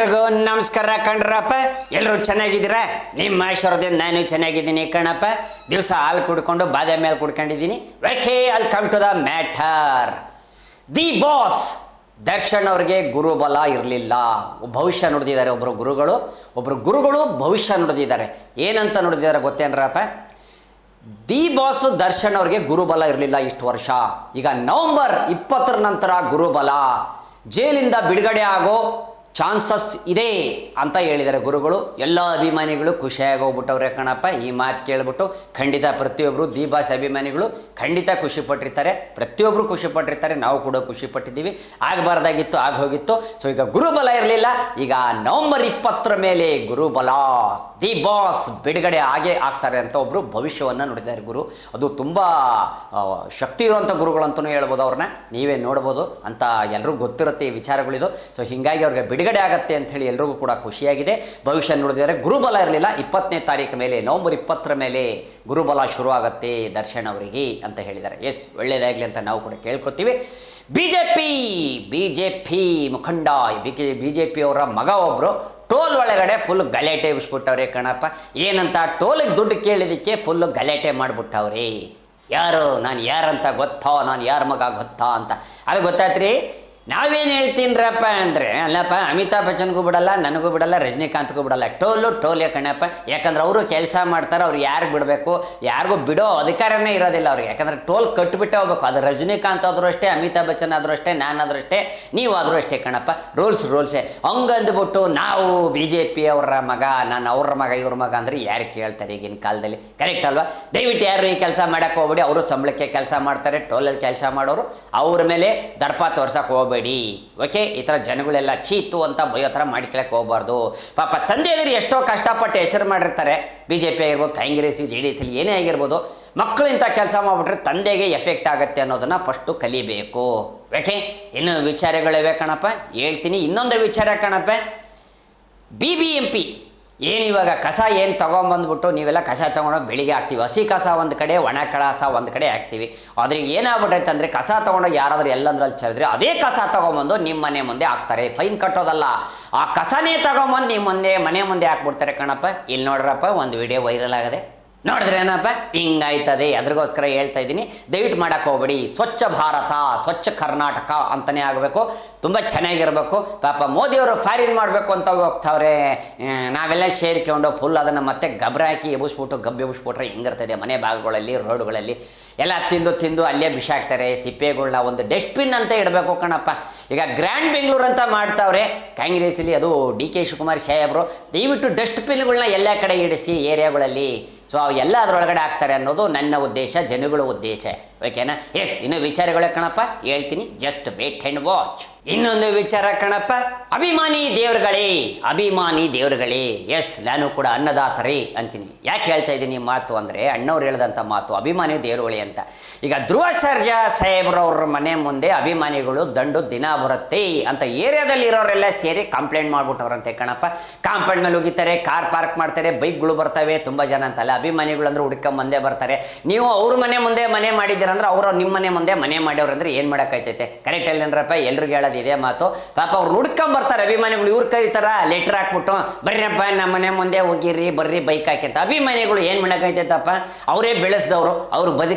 ಎಲ್ರಿಗೂ ನಮಸ್ಕಾರ ಕಣ್ರಪ್ಪ. ಎಲ್ಲರೂ ಚೆನ್ನಾಗಿದ್ದೀರಾ? ನಿಮ್ಮ ಆಶೀರ್ವಾದದಿಂದ ನಾನು ಚೆನ್ನಾಗಿದ್ದೀನಿ ಕಣಪ್ಪ. ದಿವಸ ಹಾಲು ಕುಡ್ಕೊಂಡು ಬಾದಾಮಿ ಹಾಲು ಕುಡ್ಕೊಂಡಿದ್ದೀನಿ. Wel welcome to the matter. The boss Darshan ಅವ್ರಿಗೆ ಗುರುಬಲ ಇರಲಿಲ್ಲ. ಭವಿಷ್ಯ ನುಡಿದಿದ್ದಾರೆ ಒಬ್ಬರು ಗುರುಗಳು ಭವಿಷ್ಯ ನುಡಿದಿದ್ದಾರೆ. ಏನಂತ ನುಡಿದಿದ್ದಾರೆ ಗೊತ್ತೇನ್ರಪ್ಪ? ದಿ ಬಾಸು ದರ್ಶನ್ ಅವ್ರಿಗೆ ಗುರುಬಲ ಇರಲಿಲ್ಲ ಇಷ್ಟು ವರ್ಷ. ಈಗ ನವಂಬರ್ 20 ನಂತರ ಗುರುಬಲ, ಜೈಲಿಂದ ಬಿಡುಗಡೆ ಆಗೋ ಚಾನ್ಸಸ್ ಇದೆ ಅಂತ ಹೇಳಿದ್ದಾರೆ ಗುರುಗಳು. ಎಲ್ಲ ಅಭಿಮಾನಿಗಳು ಖುಷಿಯಾಗಿ ಹೋಗ್ಬಿಟ್ಟವ್ರೆ ಕಣಪ್ಪ. ಈ ಮಾತು ಕೇಳಿಬಿಟ್ಟು ಖಂಡಿತ ಪ್ರತಿಯೊಬ್ಬರು ದಿ ಬಾಸ್ ಅಭಿಮಾನಿಗಳು ಖಂಡಿತ ಖುಷಿಪಟ್ಟಿರ್ತಾರೆ. ಪ್ರತಿಯೊಬ್ಬರು ಖುಷಿಪಟ್ಟಿರ್ತಾರೆ. ನಾವು ಕೂಡ ಖುಷಿಪಟ್ಟಿದ್ದೀವಿ. ಆಗಬಾರ್ದಾಗಿತ್ತು, ಆಗ ಹೋಗಿತ್ತು. ಸೊ ಈಗ ಗುರುಬಲ ಇರಲಿಲ್ಲ. ಈಗ ನವಂಬರ್ 20 ಮೇಲೆ ಗುರುಬಲ, ದಿ ಬಾಸ್ ಬಿಡುಗಡೆ ಆಗೇ ಆಗ್ತಾರೆ ಅಂತ ಒಬ್ಬರು ಭವಿಷ್ಯವನ್ನು ನುಡಿದ್ದಾರೆ ಗುರು. ಅದು ತುಂಬ ಶಕ್ತಿ ಇರುವಂಥ ಗುರುಗಳಂತಲೂ ಹೇಳ್ಬೋದು. ಅವ್ರನ್ನ ನೀವೇ ನೋಡ್ಬೋದು ಅಂತ ಎಲ್ರಿಗೂ ಗೊತ್ತಿರುತ್ತೆ ಈ ವಿಚಾರಗಳಿದು. ಸೊ ಹೀಗಾಗಿ ಅವ್ರಿಗೆ ಬಿಡುಗಡೆ ಆಗತ್ತೆ ಅಂಥೇಳಿ ಎಲ್ರಿಗೂ ಕೂಡ ಖುಷಿಯಾಗಿದೆ. ಭವಿಷ್ಯ ನುಡಿದಿದ್ದಾರೆ. ಗುರುಬಲ ಇರಲಿಲ್ಲ. 20ನೇ ತಾರೀಕು ಮೇಲೆ, ನವಂಬರ್ 20 ಮೇಲೆ ಗುರುಬಲ ಶುರು ಆಗುತ್ತೆ ದರ್ಶನ್ ಅವರಿಗೆ ಅಂತ ಹೇಳಿದ್ದಾರೆ. ಎಸ್, ಒಳ್ಳೆಯದಾಗಲಿ ಅಂತ ನಾವು ಕೂಡ ಕೇಳ್ಕೊತೀವಿ. ಬಿಜೆಪಿ ಮುಖಂಡ ಬಿಜೆಪಿ ಅವರ ಮಗ ಒಬ್ಬರು ಟೋಲ್ ಒಳಗಡೆ ಫುಲ್ ಗಲಾಟೆ ಎಬ್ಬಿಸ್ಬಿಟ್ಟವ್ರೆ ಕಣಪ್ಪ. ಏನಂತ ಟೋಲಿಗೆ ದುಡ್ಡು ಕೇಳಿದ್ದಕ್ಕೆ ಫುಲ್ಲು ಗಲಾಟೆ ಮಾಡಿಬಿಟ್ಟವ್ರಿ. ಯಾರು ನಾನು ಯಾರಂತ ಗೊತ್ತಾ, ನಾನು ಯಾರ ಮಗ ಗೊತ್ತಾ ಅಂತ. ಅದು ಗೊತ್ತಾಯ್ತ್ರಿ. ನಾವೇನು ಹೇಳ್ತೀನಿರಪ್ಪ ಅಂದರೆ, ಅಲ್ಲಪ್ಪ ಅಮಿತಾಬ್ ಬಚ್ಚನ್ಗೂ ಬಿಡಲ್ಲ, ನನಗೂ ಬಿಡಲ್ಲ, ರಜನಿಕಾಂತ್ಗೂ ಬಿಡಲ್ಲ. ಟೋಲೇ ಕಣಪ್ಪ. ಯಾಕಂದ್ರೆ ಅವರು ಕೆಲಸ ಮಾಡ್ತಾರೆ. ಅವ್ರು ಯಾರಿಗೆ ಬಿಡಬೇಕು, ಯಾರಿಗೂ ಬಿಡೋ ಅಧಿಕಾರನೇ ಇರೋದಿಲ್ಲ ಅವ್ರಿಗೆ. ಯಾಕಂದರೆ ಟೋಲ್ ಕಟ್ಟಿಬಿಟ್ಟೆ ಹೋಗ್ಬೇಕು. ಅದು ರಜನಿಕಾಂತ್ ಆದರೂ ಅಷ್ಟೇ, ಅಮಿತಾಬ್ ಬಚ್ಚನ್ ಆದರೂ ಅಷ್ಟೇ, ನಾನಾದರೂ ಅಷ್ಟೇ, ನೀವಾದರೂ ಅಷ್ಟೇ ಕಣಪ್ಪ. ರೂಲ್ಸೇ. ಹಂಗಂದ್ಬಿಟ್ಟು ನಾವು BJP ಅವರ ಮಗ, ನಾನು ಅವ್ರ ಮಗ, ಇವ್ರ ಮಗ ಅಂದರೆ ಯಾರು ಕೇಳ್ತಾರೆ ಈಗಿನ ಕಾಲದಲ್ಲಿ? ಕರೆಕ್ಟ್ ಅಲ್ವಾ? ದಯವಿಟ್ಟು ಯಾರು ಈ ಕೆಲಸ ಮಾಡೋಕ್ಕೆ ಹೋಗ್ಬೇಡಿ. ಅವರು ಸಂಬಳಕ್ಕೆ ಕೆಲಸ ಮಾಡ್ತಾರೆ, ಟೋಲಲ್ಲಿ ಕೆಲಸ ಮಾಡೋರು. ಅವ್ರ ಮೇಲೆ ದರ್ಪ ತೋರ್ಸಕ್ಕೆ ಹೋಗ್ಬೇಡಿ. ಓಕೆ, ಈ ಥರ ಜನಗಳೆಲ್ಲ ಚೀತು ಅಂತ ಬೈಯೋ ಥರ ಮಾಡ್ಕೊಳಕ್ಕೆ ಹೋಗ್ಬಾರ್ದು. ಪಾಪ ತಂದೆಯವರು ಎಷ್ಟೋ ಕಷ್ಟಪಟ್ಟು ಹೆಸರು ಮಾಡಿರ್ತಾರೆ. BJP ಆಗಿರ್ಬೋದು, ಕಾಂಗ್ರೆಸ್, JDS ಏನೇ ಆಗಿರ್ಬೋದು. ಮಕ್ಕಳು ಇಂಥ ಕೆಲಸ ಮಾಡಿಬಿಟ್ರೆ ತಂದೆಗೆ ಎಫೆಕ್ಟ್ ಆಗುತ್ತೆ ಅನ್ನೋದನ್ನು ಫಸ್ಟು ಕಲಿಬೇಕು. ಓಕೆ, ಇನ್ನು ವಿಚಾರಗಳಿವೆ ಕಣಪ್ಪ, ಹೇಳ್ತೀನಿ. ಇನ್ನೊಂದು ವಿಚಾರ ಕಣಪ್ಪ, BBMP ಏನಿವಾಗ ಕಸ ಏನು ತೊಗೊಂಬಂದ್ಬಿಟ್ಟು ನೀವೆಲ್ಲ ಕಸ ತೊಗೊಂಡೋಗಿ ಬೆಳಿಗ್ಗೆ ಹಾಕ್ತೀವಿ. ಹಸಿ ಕಸ ಒಂದು ಕಡೆ, ಒಣ ಕಸ ಒಂದು ಕಡೆ ಹಾಕ್ತೀವಿ. ಅದ್ರಿಗೆ ಏನಾಗ್ಬಿಟ್ಟೈತೆ ಅಂದರೆ, ಕಸ ತೊಗೊಂಡೋಗಿ ಯಾರಾದರೂ ಎಲ್ಲಂದ್ರಲ್ಲಿ ಚೆಲ್ಲಿದ್ರೆ ಅದೇ ಕಸ ತೊಗೊಂಬಂದು ನಿಮ್ಮ ಮನೆ ಮುಂದೆ ಹಾಕ್ತಾರೆ. ಫೈನ್ ಕಟ್ಟೋದಲ್ಲ, ಆ ಕಸನೇ ತೊಗೊಂಬಂದು ನಿಮ್ಮ ಮನೆ ಮುಂದೆ ಹಾಕ್ಬಿಡ್ತಾರೆ ಕಣಪ್ಪ. ಇಲ್ಲಿ ನೋಡ್ರಪ್ಪ, ಒಂದು ವಿಡಿಯೋ ವೈರಲ್ ಆಗದೆ, ನೋಡಿದ್ರೇನಪ್ಪ? ಹಿಂಗಾಯ್ತದೆ. ಅದ್ರಿಗೋಸ್ಕರ ಹೇಳ್ತಾ ಇದ್ದೀನಿ, ದಯವಿಟ್ಟು ಮಾಡೋಕ್ಕೆ ಹೋಗ್ಬೇಡಿ. ಸ್ವಚ್ಛ ಭಾರತ, ಸ್ವಚ್ಛ ಕರ್ನಾಟಕ ಅಂತಲೇ ಆಗಬೇಕು. ತುಂಬ ಚೆನ್ನಾಗಿರಬೇಕು. ಪಾಪ ಮೋದಿಯವರು ಫಾರಿನ್ ಮಾಡಬೇಕು ಅಂತ ಹೋಗ್ತಾವ್ರೆ. ನಾವೆಲ್ಲ ಸೇರಿಕೊಂಡು ಫುಲ್ ಅದನ್ನು ಮತ್ತೆ ಗಬ್ಬರ ಹಾಕಿ ಎಬ್ಬಿಸ್ಬಿಟ್ರೆ ಹಿಂಗಿರ್ತದೆ. ಮನೆ ಭಾಗಗಳಲ್ಲಿ, ರೋಡ್ಗಳಲ್ಲಿ ಎಲ್ಲ ತಿಂದು ಅಲ್ಲೇ ಬಿಸಾಕ್ತಾರೆ. ಸಿಪ್ಪೆಗಳನ್ನ ಒಂದು ಡಸ್ಟ್ಬಿನ್ ಅಂತ ಇಡಬೇಕು ಕಣಪ್ಪ. ಈಗ ಗ್ರ್ಯಾಂಡ್ ಬೆಂಗಳೂರು ಅಂತ ಮಾಡ್ತಾವ್ರೆ ಕಾಂಗ್ರೆಸ್ಸಲ್ಲಿ. ಅದು DK ಶಿವಕುಮಾರ್ ಸಾಹೇಬರು ದಯವಿಟ್ಟು ಡಸ್ಟ್ಬಿನ್ಗಳನ್ನ ಎಲ್ಲ ಕಡೆ ಇಡಿಸಿ ಏರಿಯಾಗಳಲ್ಲಿ. ಸೊ ಎಲ್ಲ ಅದರೊಳಗಡೆ ಹಾಕ್ತಾರೆ ಅನ್ನೋದು ನನ್ನ ಉದ್ದೇಶ, ಜನಗಳ ಉದ್ದೇಶ. ಓಕೆನಾ? ಎಸ್, ಇನ್ನು ವಿಚಾರಗಳೇ ಕಣಪ್ಪ, ಹೇಳ್ತೀನಿ. Just wait and watch. ಇನ್ನೊಂದು ವಿಚಾರ ಕಣಪ್ಪ, ಅಭಿಮಾನಿ ದೇವರುಗಳೇ. ಎಸ್, ನಾನು ಕೂಡ ಅನ್ನದಾತರೇ ಅಂತೀನಿ. ಯಾಕೆ ಹೇಳ್ತಾ ಇದ್ದೀನಿ ಮಾತು ಅಂದರೆ, ಅಣ್ಣವ್ರು ಹೇಳಿದಂಥ ಮಾತು, ಅಭಿಮಾನಿ ದೇವರುಗಳೇ ಅಂತ. ಈಗ ಧ್ರುವ ಸರ್ಜಾ ಸಾಹೇಬ್ರವ್ರ ಮನೆ ಮುಂದೆ ಅಭಿಮಾನಿಗಳು ದಂಡು ದಿನ ಬರುತ್ತೆ ಅಂತ ಏರಿಯಾದಲ್ಲಿ ಇರೋರೆಲ್ಲ ಸೇರಿ ಕಂಪ್ಲೇಂಟ್ ಮಾಡ್ಬಿಟ್ಟವ್ರಂತೆ ಕಣಪ್ಪ. ಕಾಂಪೌಂಡ್ ಮೇಲೆ ಹೋಗಿತಾರೆ, ಕಾರ್ ಪಾರ್ಕ್ ಮಾಡ್ತಾರೆ, ಬೈಕ್ಗಳು ಬರ್ತವೆ. ತುಂಬ ಜನ ಅಂತಲ್ಲ, ಅಭಿಮಾನಿಗಳು ಅಂದ್ರೆ ಹುಡ್ಕೊಂಬಂದೇ ಬರ್ತಾರೆ. ನೀವು ಅವ್ರ ಮನೆ ಮುಂದೆ ಮನೆ ಮಾಡಿದ್ದೀರಂದ್ರೆ ಅವರು ನಿಮ್ಮ ಮನೆ ಮುಂದೆ ಮನೆ ಮಾಡ್ಯವ್ರು ಅಂದ್ರೆ ಏನು ಮಾಡೋಕ್ಕೈತೈತೆ? ಕರೆಕ್ಟ್ ಅಲ್ಲೇನ್ರಪ್ಪ? ಎಲ್ರಿಗೂ ಹೇಳೋದು ಇದೇ ಮಾತು. ಪಾಪ ಅವ್ರು ಹುಡ್ಕೊಂಬರ್ತಾರೆ ಅಭಿಮಾನಿಗಳು. ಇವ್ರು ಕರೀತಾರ ಲೆಟ್ರ್ ಹಾಕ್ಬಿಟ್ಟು, ಬರ್ರಿಯಪ್ಪ ನಮ್ಮ ಮನೆ ಮುಂದೆ ಹೋಗಿರಿ, ಬರ್ರಿ ಬೈಕ್ ಹಾಕಿ ಅಂತ. ಅಭಿಮಾನಿಗಳು ಏನು ಮಾಡೋಕ್ಕೈತೈತಪ್ಪ? ಅವರೇ ಬೆಳೆಸಿದವರು, ಅವರು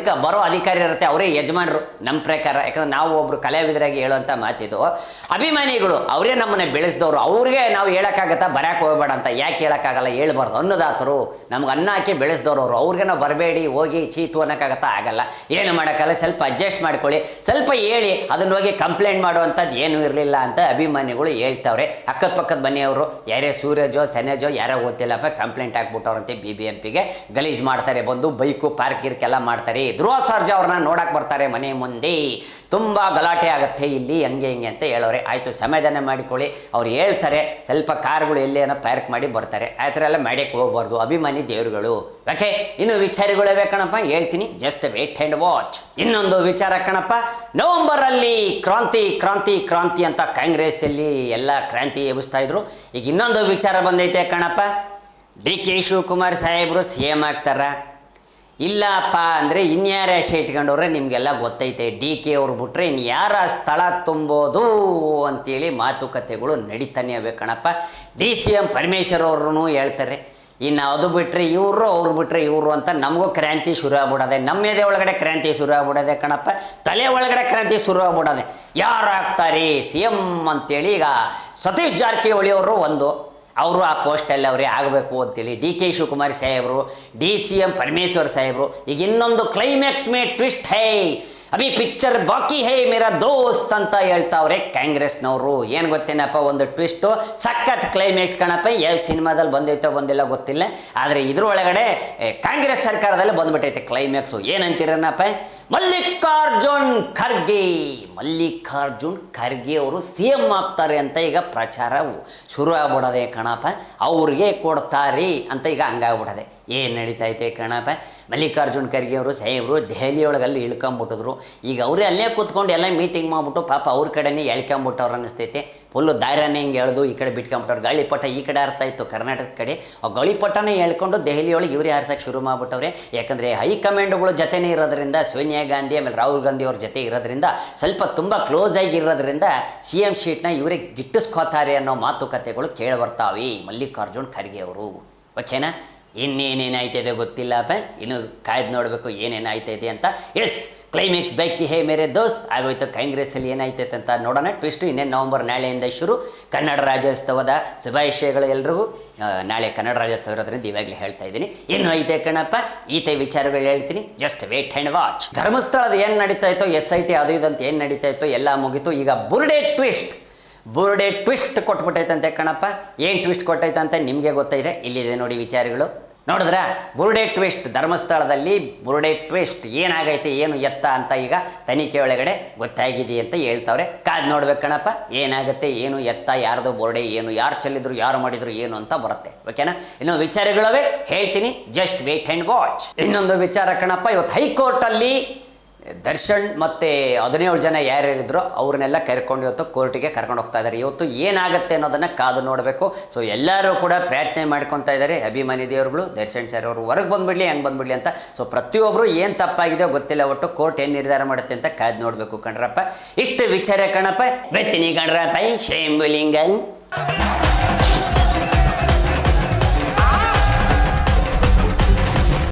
ಬರೋ ಅಧಿಕಾರಿ ಇರುತ್ತೆ, ಅವರೇ ಯಜಮಾನರು ನಮ್ಮ ಪ್ರಕಾರ. ಯಾಕಂದ್ರೆ ನಾವು ಒಬ್ರು ಕಲಾವಿದರಾಗಿ ಹೇಳುವಂಥ ಮಾತಿದು. ಅಭಿಮಾನಿಗಳು ಅವರೇ ನಮ್ಮನ್ನ ಬೆಳೆಸಿದವರು. ಅವ್ರಿಗೆ ನಾವು ಹೇಳೋಕ್ಕಾಗತ್ತಾ ಬರಕ್ಕೆ ಹೋಗ್ಬೇಡ ಅಂತ? ಯಾಕೆ ಹೇಳೋಕ್ಕಾಗಲ್ಲ? ಹೇಳ್ಬಾರ್ದು. ಅನ್ನದಾತರು, ನಮ್ಗೆ ಅನ್ನ ಹಾಕಿ ಬೆಳೆಸಿದವರು ಅವರು. ಅವ್ರಿಗೆ ನಾವು ಬರಬೇಡಿ, ಹೋಗಿ ಚೀತು ಅನ್ನೋಕ್ಕಾಗತ್ತಾ? ಆಗಲ್ಲ. ಏನು ಮಾಡೋಕ್ಕಲ್ಲ, ಸ್ವಲ್ಪ ಅಡ್ಜಸ್ಟ್ ಮಾಡ್ಕೊಳ್ಳಿ. ಸ್ವಲ್ಪ ಹೇಳಿ, ಅದನ್ನ ಹೋಗಿ ಕಂಪ್ಲೇಂಟ್ ಮಾಡುವಂಥದ್ದು ಏನೂ ಇರಲಿಲ್ಲ ಅಂತ ಅಭಿಮಾನಿಗಳು ಹೇಳ್ತಾವ್ರೆ. ಅಕ್ಕದ ಮನೆಯವರು ಯಾರೇ ಸೂರಜೋ ಸನೇಜೋ ಯಾರೋ ಗೊತ್ತಿಲ್ಲಪ್ಪ, ಕಂಪ್ಲೇಂಟ್ ಹಾಕ್ಬಿಟ್ಟವ್ರಂತೆ BBMPಗೆ. ಗಲೀಜು ಮಾಡ್ತಾರೆ, ಬಂದು ಬೈಕು ಪಾರ್ಕ್ ಗಿರ್ಕೆಲ್ಲ ಮಾಡ್ತಾರೆ. ಧ್ರುವ ಸರ್ಜಾ ಅವ್ರನ್ನ ನೋಡಕ್ಕೆ ಬರ್ತಾರೆ ಮನೆ ಮುಂದೆ. ತುಂಬ ಗಲಾಟೆ ಆಗುತ್ತೆ ಇಲ್ಲಿ, ಹಂಗೆ ಅಂತ ಹೇಳೋರೆ. ಆಯಿತು, ಸಮಾಧಾನ ಮಾಡಿಕೊಳ್ಳಿ. ಅವ್ರು ಹೇಳ್ತಾರೆ, ಸ್ವಲ್ಪ ಕಾರ್ಗಳು ಎಲ್ಲೇನೋ ಪಾರ್ಕ್ ಮಾಡಿ ಬರ್ತಾರೆ. ಆ ಥರ ಎಲ್ಲ ಮಾಡೋಕ್ಕೆ ಹೋಗ್ಬಾರ್ದು. ಅಭಿಮಾನಿ ದೇವರುಗಳು. ಓಕೆ, ಇನ್ನು ವಿಚಾರಗಳಿವೆ ಕಣಪ್ಪ, ಹೇಳ್ತೀನಿ. Just wait and watch. ಇನ್ನೊಂದು ವಿಚಾರ ಕಣಪ್ಪ, ನವಂಬರಲ್ಲಿ ಕ್ರಾಂತಿ ಅಂತ ಕಾಂಗ್ರೆಸ್ಸಲ್ಲಿ ಎಲ್ಲ ಕ್ರಾಂತಿ ಎಬ್ಬಿಸ್ತಾ ಇದ್ರು. ಈಗ ಇನ್ನೊಂದು ವಿಚಾರ ಬಂದೈತೆ ಕಣಪ್ಪ, DK ಶಿವಕುಮಾರ್ ಸಾಹೇಬರು CM ಆಗ್ತಾರ. ಇಲ್ಲಪ್ಪ ಅಂದರೆ ಇನ್ಯಾರ ಆಸೆ ಇಟ್ಕೊಂಡವ್ರೆ ನಿಮಗೆಲ್ಲ ಗೊತ್ತೈತೆ. ಡಿ ಕೆ ಅವ್ರು ಬಿಟ್ರೆ ಇನ್ನು ಯಾರ ಸ್ಥಳ ತುಂಬೋದು ಅಂತೇಳಿ ಮಾತುಕತೆಗಳು ನಡೀತಾನೆ ಇವೆ ಕಣಪ್ಪ. DCM ಪರಮೇಶ್ವರ್ ಅವ್ರೂ ಹೇಳ್ತಾರೆ. ಇನ್ನು ಅದು ಬಿಟ್ಟರೆ ಇವರು, ಅವ್ರು ಬಿಟ್ಟರೆ ಇವರು ಅಂತ ನಮಗೂ ಕ್ರಾಂತಿ ಶುರು ಆಗ್ಬಿಡೋದೆ. ನಮ್ಮ ಎದೆ ಒಳಗಡೆ ಕ್ರಾಂತಿ ಶುರು ಆಗ್ಬಿಡೋದೆ ಕಣಪ್ಪ. ತಲೆ ಒಳಗಡೆ ಕ್ರಾಂತಿ ಶುರು ಆಗ್ಬಿಡೋದೆ. ಯಾರಾಗ್ತಾರೆ CM ಅಂತೇಳಿ ಈಗ ಸತೀಶ್ ಜಾರಕಿಹೊಳಿ ಅವರು ಅವರು ಆ ಪೋಸ್ಟಲ್ಲಿ ಅವರೇ ಆಗಬೇಕು ಅಂತೇಳಿ DK ಶಿವಕುಮಾರ್ ಸಾಹೇಬರು, DCM ಪರಮೇಶ್ವರ್ ಸಾಹೇಬರು. ಈಗ ಇನ್ನೊಂದು climax May twist high, Abhi picture ಬಾಕಿ ಹೇ ಮೇರಾ ದೋಸ್ತ್ ಅಂತ ಹೇಳ್ತಾವ್ರೆ ಕಾಂಗ್ರೆಸ್ನವರು. ಏನು ಗೊತ್ತೇನಪ್ಪ, ಒಂದು ಟ್ವಿಸ್ಟು ಸಖತ್ ಕ್ಲೈಮ್ಯಾಕ್ಸ್ ಕಣಪ್ಪ. ಯಾವ ಸಿನಿಮಾದಲ್ಲಿ ಬಂದೈತೋ ಬಂದಿಲ್ಲ ಗೊತ್ತಿಲ್ಲ, ಆದರೆ ಇದ್ರೊಳಗಡೆ ಕಾಂಗ್ರೆಸ್ ಸರ್ಕಾರದಲ್ಲಿ ಬಂದ್ಬಿಟ್ಟೈತೆ ಕ್ಲೈಮ್ಯಾಕ್ಸು. ಏನಂತೀರನಪ್ಪ, ಮಲ್ಲಿಕಾರ್ಜುನ್ ಖರ್ಗೆ ಅವರು CM ಆಗ್ತಾರೆ ಅಂತ ಈಗ ಪ್ರಚಾರ ಶುರು ಆಗ್ಬಿಡೋದೆ ಕಣಪ್ಪ. ಅವ್ರಿಗೆ ಕೊಡ್ತಾರೆ ಅಂತ ಈಗ ಹಂಗಾಗ್ಬಿಡೋದೆ. ಏನು ನಡೀತೈತೆ ಕಣಪ್ಪ, ಮಲ್ಲಿಕಾರ್ಜುನ್ ಖರ್ಗೆ ಅವರು ಸಾಹೇಬರು ದೆಹಲಿಯೊಳಗಲ್ಲಿ ಇಳ್ಕೊಂಬಿಟ್ಟಿದ್ರು. ಈಗ ಅವರೇ ಅಲ್ಲೇ ಕೂತ್ಕೊಂಡು ಎಲ್ಲ ಮೀಟಿಂಗ್ ಮಾಡಿಬಿಟ್ಟು ಪಾಪ ಅವ್ರ ಕಡೆನೇ ಎಳ್ಕೊಂಬಿಟ್ಟವ್ರು ಅನ್ನಿಸ್ತೈತೆ. ಫುಲ್ಲು ದಾರ್ಯಾನೇ ಹಿಂಗೆ ಎಳೆದು ಈ ಕಡೆ ಬಿಟ್ಕೊಂಬಿಟ್ಟವ್ರು. ಗಾಳಿಪಟ ಈ ಕಡೆ ಅರ್ಥ ಇತ್ತು ಕರ್ನಾಟಕದ ಕಡೆ, ಆ ಗಾಳಿಪಟನೇ ಹೇಳ್ಕೊಂಡು ದೆಹಲಿಯೊಳಗೆ ಇವರೇ ಹಾರ್ಸೋಕ್ಕೆ ಶುರು ಮಾಡಿಬಿಟ್ಟವ್ರೆ. ಯಾಕಂದರೆ ಹೈಕಮಾಂಡ್ಗಳು ಜೊತೆನೇ ಇರೋದ್ರಿಂದ, ಸೋನಿಯಾ ಗಾಂಧಿ ಆಮೇಲೆ ರಾಹುಲ್ ಗಾಂಧಿ ಅವ್ರ ಜೊತೆ ಇರೋದ್ರಿಂದ, ಸ್ವಲ್ಪ ತುಂಬ ಕ್ಲೋಸ್ ಆಗಿರೋದ್ರಿಂದ CM ಶೀಟ್ನ ಇವರೇ ಗಿಟ್ಟಿಸ್ಕೋತಾರೆ ಅನ್ನೋ ಮಾತುಕತೆಗಳು ಕೇಳಿಬರ್ತಾವೆ ಮಲ್ಲಿಕಾರ್ಜುನ್ ಖರ್ಗೆ ಅವರು. ಓಕೆನಾ? ಇನ್ನೇನೇನಾಯ್ತದೆ ಗೊತ್ತಿಲ್ಲಪ್ಪ, ಇನ್ನು ಕಾಯ್ದು ನೋಡಬೇಕು ಏನೇನಾಯ್ತದೆ ಅಂತ. ಎಸ್, ಕ್ಲೈಮ್ಯಾಕ್ಸ್ ಬಾಕಿ ಹೇ ಮೇರೆ ದೋಸ್ತ್ ಆಗೋಯ್ತು. ಕಾಂಗ್ರೆಸ್ಸಲ್ಲಿ ಏನಾಯ್ತೈತೆ ಅಂತ ನೋಡೋಣ. ಟ್ವಿಸ್ಟು ಇನ್ನೇನು ನವಂಬರ್ ನಾಳೆಯಿಂದ ಶುರು. ಕನ್ನಡ ರಾಜ್ಯೋತ್ಸವದ ಶುಭಾಶಯಗಳು ಎಲ್ರಿಗೂ. ನಾಳೆ ಕನ್ನಡ ರಾಜ್ಯೋತ್ಸವ ಇರೋದ್ರಿಂದ ಇವಾಗಲೇ ಹೇಳ್ತಾ ಇದ್ದೀನಿ. ಇನ್ನೂ ಐತೆ ಕಣಪ್ಪ, ಈತೆ ವಿಚಾರಗಳು ಹೇಳ್ತೀನಿ. Just wait and watch. ಧರ್ಮಸ್ಥಳದ ಏನು ನಡೀತಾ ಇತ್ತು, SIT ಅದು ಇದು ಅಂತ ಏನು ನಡೀತಾ ಇತ್ತು ಎಲ್ಲ ಮುಗೀತು. ಈಗ ಬುರ್ಡೆ ಟ್ವಿಸ್ಟ್ ಕೊಟ್ಬಿಟ್ಟೈತಂತೆ ಕಣಪ್ಪ. ಏನು ಟ್ವಿಸ್ಟ್ ಕೊಟ್ಟೈತಂತೆ ನಿಮಗೆ ಗೊತ್ತೈತೆ, ಇಲ್ಲಿದೆ ನೋಡಿ ವಿಚಾರಗಳು. ನೋಡಿದ್ರ, ಬುರ್ಡೆ ಟ್ವಿಸ್ಟ್, ಧರ್ಮಸ್ಥಳದಲ್ಲಿ ಬುರ್ಡೆ ಟ್ವಿಸ್ಟ್ ಏನಾಗೈತೆ ಏನು ಎತ್ತ ಅಂತ ಈಗ ತನಿಖೆ ಒಳಗಡೆ ಗೊತ್ತಾಗಿದೆ ಅಂತ ಹೇಳ್ತಾವ್ರೆ. ಕಾದು ನೋಡ್ಬೇಕು ಕಣಪ್ಪ, ಏನಾಗುತ್ತೆ ಏನು ಎತ್ತ, ಯಾರ್ದು ಬೋರ್ಡೆ ಏನು, ಯಾರು ಚೆಲ್ಲಿದ್ರು, ಯಾರು ಮಾಡಿದ್ರು ಏನು ಅಂತ ಬರುತ್ತೆ. ಓಕೆನಾ? ಇನ್ನು ವಿಚಾರಗಳವೆ ಹೇಳ್ತೀನಿ, ಜಸ್ಟ್ ವೇಟ್ ಆ್ಯಂಡ್ ವಾಚ್. ಇನ್ನೊಂದು ವಿಚಾರ ಕಣಪ್ಪ, ಇವತ್ತು ಹೈಕೋರ್ಟಲ್ಲಿ ದರ್ಶನ್ ಮತ್ತು 17 ಜನ ಯಾರ್ಯಾರಿದ್ರು ಅವ್ರನ್ನೆಲ್ಲ ಕರ್ಕೊಂಡು ಇವತ್ತು ಕೋರ್ಟಿಗೆ ಕರ್ಕೊಂಡು ಹೋಗ್ತಾ ಇದ್ದಾರೆ. ಇವತ್ತು ಏನಾಗುತ್ತೆ ಅನ್ನೋದನ್ನು ಕಾದು ನೋಡಬೇಕು. ಸೊ ಎಲ್ಲರೂ ಕೂಡ ಪ್ರಾರ್ಥನೆ ಮಾಡ್ಕೊತಾ ಇದ್ದಾರೆ, ಅಭಿಮಾನಿ ದೇವರುಗಳು ದರ್ಶನ್ ಸರ್ ಅವರು ಹೊರಗೆ ಬಂದುಬಿಡಲಿ, ಹೆಂಗೆ ಬಂದುಬಿಡಲಿ ಅಂತ. ಸೊ ಪ್ರತಿಯೊಬ್ಬರು ಏನು ತಪ್ಪಾಗಿದೆಯೋ ಗೊತ್ತಿಲ್ಲ, ಒಟ್ಟು ಕೋರ್ಟ್ ಏನು ನಿರ್ಧಾರ ಮಾಡುತ್ತೆ ಅಂತ ಕಾದು ನೋಡಬೇಕು ಕಣ್ರಪ್ಪ. ಇಷ್ಟು ವಿಚಾರ ಕಣಪ್ಪ. ಬೆತ್ತಿನಿ ಕಣ್ರಪ್ಪ, ಶೇಂಬುಲಿಂಗಲ್.